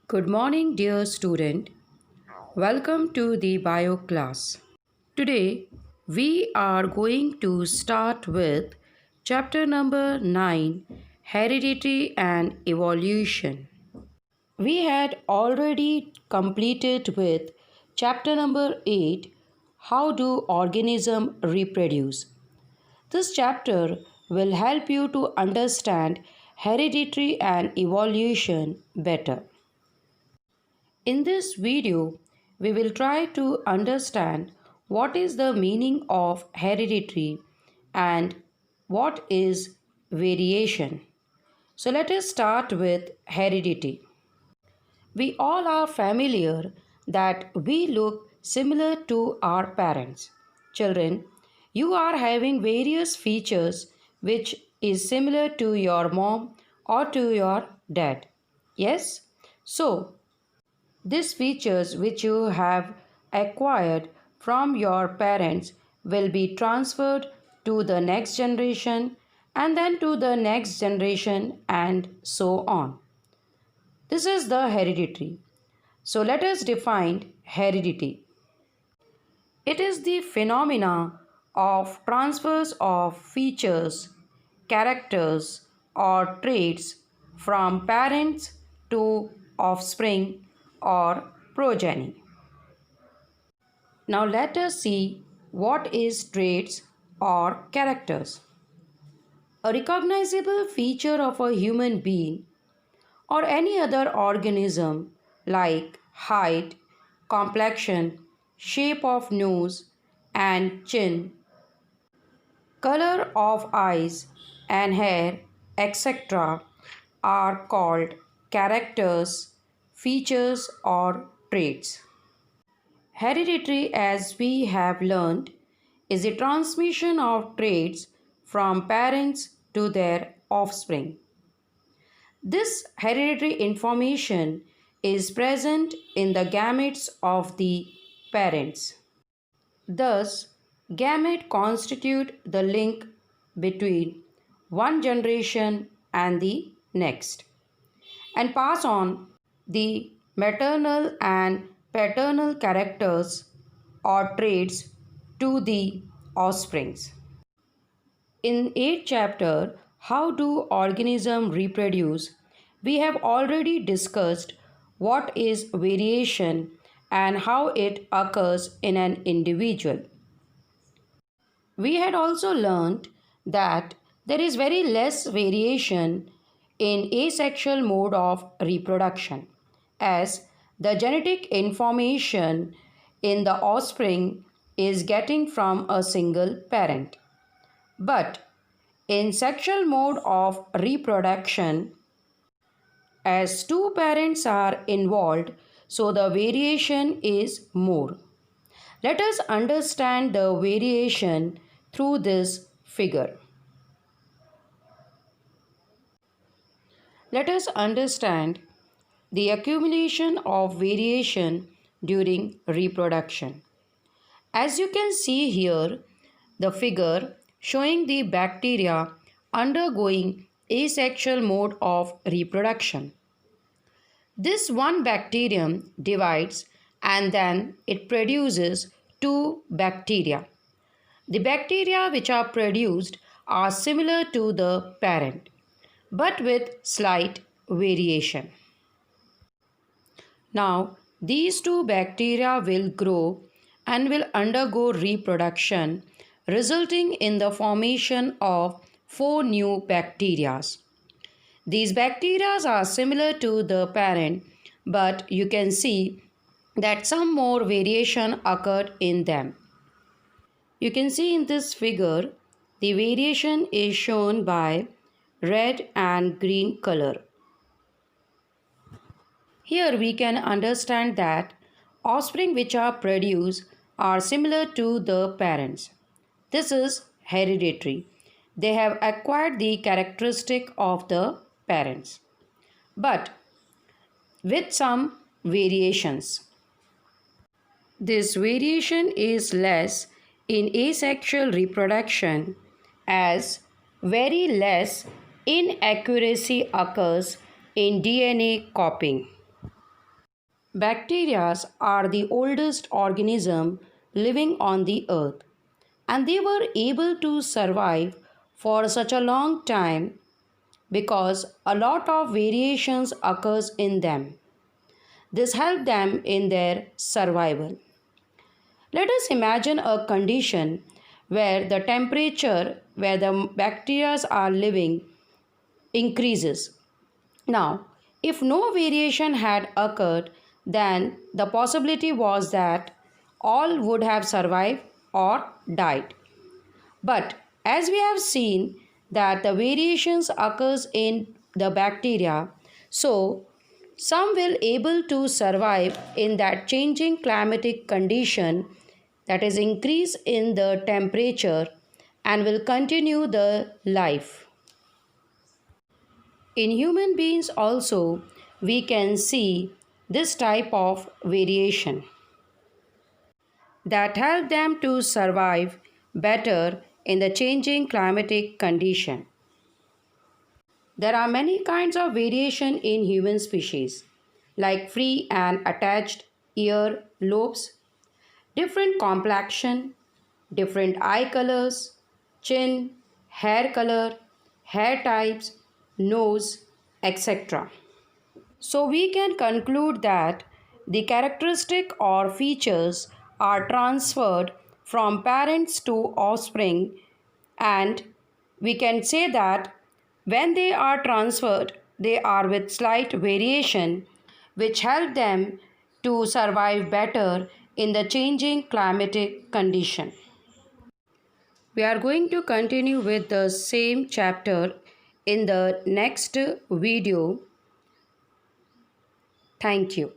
Good morning, dear student. Welcome to the bio class. Today, we are going to start with chapter number 9 Heredity and Evolution. We had already completed with chapter number 8 How do organisms reproduce? This chapter will help you to understand heredity and evolution better. In this video, we will try to understand what is the meaning of heredity and what is variation. So let us start with heredity. We all are familiar that we look similar to our parents. Children, you are having various features which is similar to your mom or to your dad. Yes? So, these features which you have acquired from your parents will be transferred to the next generation and then to the next generation and so on. This is the heredity. So let us define heredity. It is the phenomena of transfers of features, characters or traits from parents to offspring or progeny. Now let us see what is traits or characters. A recognizable feature of a human being or any other organism like height, complexion, shape of nose and chin, color of eyes and hair, etc. are called characters, features or traits. Heredity, as we have learned, is the transmission of traits from parents to their offspring. This hereditary information is present in the gametes of the parents. Thus, gametes constitute the link between one generation and the next and pass on the maternal and paternal characters or traits to the offsprings. In 8th chapter, How do organisms reproduce? We have already discussed what is variation and how it occurs in an individual. We had also learned that there is very less variation in asexual mode of reproduction, as the genetic information in the offspring is getting from a single parent. But in sexual mode of reproduction, as two parents are involved, so the variation is more. Let us understand the variation through this figure. Let us understand the accumulation of variation during reproduction. As you can see here, the figure showing the bacteria undergoing asexual mode of reproduction. This one bacterium divides and then it produces two bacteria. The bacteria which are produced are similar to the parent, but with slight variation. Now, these two bacteria will grow and will undergo reproduction, resulting in the formation of four new bacteria. These bacteria are similar to the parent, but you can see that some more variation occurred in them. You can see in this figure, the variation is shown by red and green color. Here we can understand that offspring which are produced are similar to the parents. This is hereditary. They have acquired the characteristic of the parents, but with some variations. This variation is less in asexual reproduction as very less inaccuracy occurs in DNA copying. Bacteria are the oldest organism living on the earth, and they were able to survive for such a long time because a lot of variations occurs in them. This helped them in their survival. Let us imagine a condition where the temperature where the bacteria are living increases. Now, if no variation had occurred, then the possibility was that all would have survived or died. But as we have seen that the variations occurs in the bacteria, so some will able to survive in that changing climatic condition, that is increase in the temperature, and will continue the life. In human beings also we can see this type of variation that help them to survive better in the changing climatic condition. There are many kinds of variation in human species, like free and attached ear lobes, different complexion, different eye colors, chin, hair types, nose, etc. So we can conclude that the characteristic or features are transferred from parents to offspring, and we can say that when they are transferred they are with slight variation which help them to survive better in the changing climatic condition. We are going to continue with the same chapter in the next video. Thank you.